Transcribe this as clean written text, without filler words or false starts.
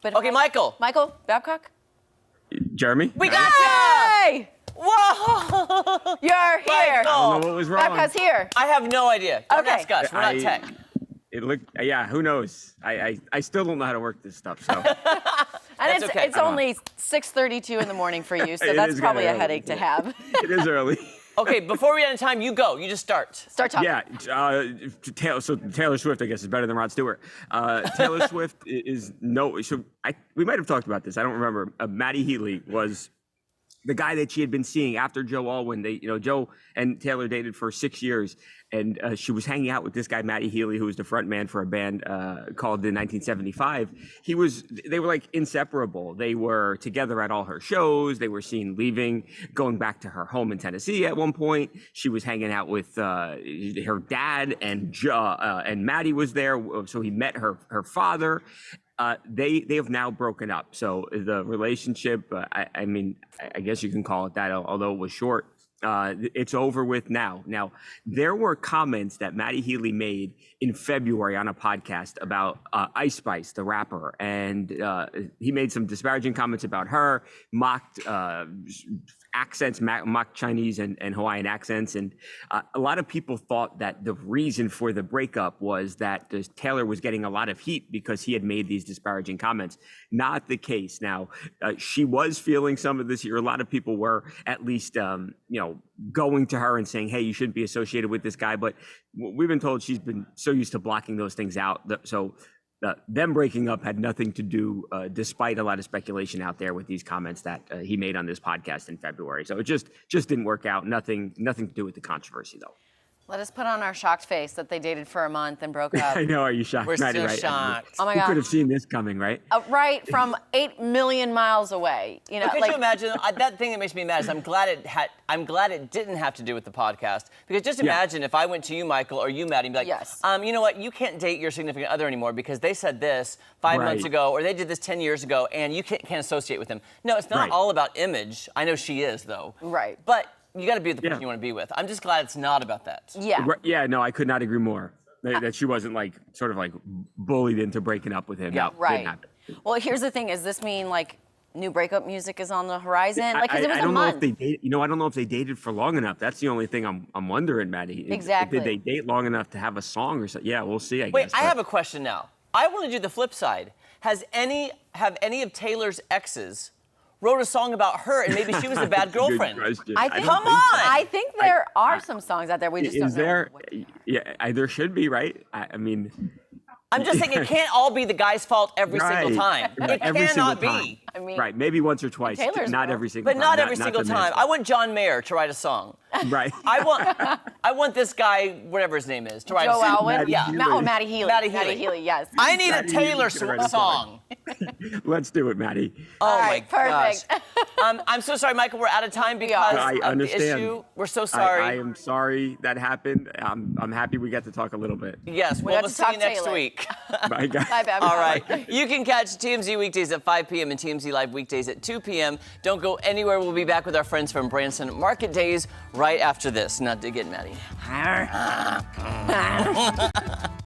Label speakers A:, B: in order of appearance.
A: But
B: Okay, Michael.
A: Michael Babcock?
C: Jeremy?
B: We got ya!
A: Hey!
B: Whoa!
A: You're here.
C: I don't know what was wrong.
A: Babcock's here.
B: I have no idea. Don't
A: Okay.
B: ask us. We're not tech.
C: It looked, yeah, who knows? I still don't know how to work this stuff, so.
A: And
B: okay.
A: it's only 6:32 in the morning for you, so
C: It
A: that's
C: is
A: probably
C: kinda
A: a headache to
C: early.
A: have.
C: It is early.
B: Okay, before we end in time, you go. You just start.
A: Start talking.
C: Yeah, Taylor Swift, I guess, is better than Rod Stewart. Taylor Swift is we might have talked about this. I don't remember. Matty Healy was the guy that she had been seeing after Joe Alwyn. Joe and Taylor dated for 6 years, and she was hanging out with this guy, Matty Healy, who was the front man for a band called in 1975. They were like inseparable. They were together at all her shows. They were seen leaving, going back to her home in Tennessee at one point. She was hanging out with her dad, and Matty was there, so he met her father. They have now broken up. So the relationship, I mean, I guess you can call it that, although it was short. It's over with now. Now, there were comments that Matty Healy made in February on a podcast about Ice Spice, the rapper, and he made some disparaging comments about her, mocked accents, mocked Chinese and Hawaiian accents, and a lot of people thought that the reason for the breakup was that Taylor was getting a lot of heat because he had made these disparaging comments. Not the case. Now, she was feeling some of this here. A lot of people were at least, going to her and saying, hey, you shouldn't be associated with this guy. But we've been told she's been so used to blocking those things out. So them breaking up had nothing to do, despite a lot of speculation out there with these comments that he made on this podcast in February. So it just didn't work out. Nothing to do with the controversy, though.
A: Let us put on our shocked face that they dated for a month and broke up.
C: I know. Are you shocked?
B: We're
C: Maddie,
B: still
C: right?
B: shocked.
A: Oh my
C: Who
A: God.
C: could have seen this coming, right?
A: Right from 8 million miles away.
B: Could you imagine that thing that makes me mad is I'm glad it didn't have to do with the podcast, because just imagine if I went to you, Michael, or you, Maddie, and be like,
A: Yes.
B: You know what, you can't date your significant other anymore because they said this 5 months ago, or they did this 10 years ago, and you can't associate with them. No, it's not all about image. I know she is, though.
A: Right.
B: But you got to be with the person you want to be with. I'm just glad it's not about that.
A: Yeah.
C: Yeah, no, I could not agree more. That she wasn't sort of bullied into breaking up with him.
B: Yeah,
C: No,
A: right.
C: didn't happen.
A: Well, here's the thing. Does this mean new breakup music is on the horizon? Because it was
C: I
A: a
C: don't know
A: month.
C: if they dated. I don't know if they dated for long enough. That's the only thing I'm wondering, Maddie.
A: Exactly.
C: Did they date long enough to have a song or something? Yeah, we'll see. I
B: Wait,
C: guess.
B: I have a question now. I want to do the flip side. Have any of Taylor's exes wrote a song about her, and maybe she was a bad girlfriend?
C: Good question.
A: I think,
B: Come on!
A: I think there are some songs out there. We just don't
C: Is
A: know.
C: there? Yeah, there should be, right? I mean.
B: I'm just saying it can't all be the guy's fault every single time.
C: Right,
B: It
C: every single
B: cannot
C: time.
B: be.
A: I mean,
C: Right, maybe once or twice.
A: Taylor's
C: not
A: will.
C: every single
B: But
C: time.
B: not every single
C: the
B: time. I want John Mayer to write a song.
C: Right.
B: I want this guy, whatever his name is, to write
A: Joe
B: a song.
A: Alwyn?
C: Matty
B: Yeah.
C: Healy.
A: Matty Healy.
B: Matty Healy.
A: Yes.
B: I need
C: Matty
B: a Taylor
C: Healy's gonna write a
B: song.
C: Let's do it, Maddie.
B: Oh
A: All
B: my
A: right, perfect.
B: gosh. I'm so sorry, Michael. We're out of time because
C: I
B: of
C: understand.
B: the issue. We're so sorry.
C: I am sorry that happened. I'm happy we got to talk a little bit.
B: Yes,
A: We
B: we'll
A: got to
B: see you
A: talk
B: next
A: Taylor.
B: week.
C: Bye, guys.
A: Bye, Babcock.
B: All right. You can catch TMZ weekdays at 5 p.m. and TMZ Live weekdays at 2 p.m. Don't go anywhere. We'll be back with our friends from Branson Market Days right after this. Not to get Maddie.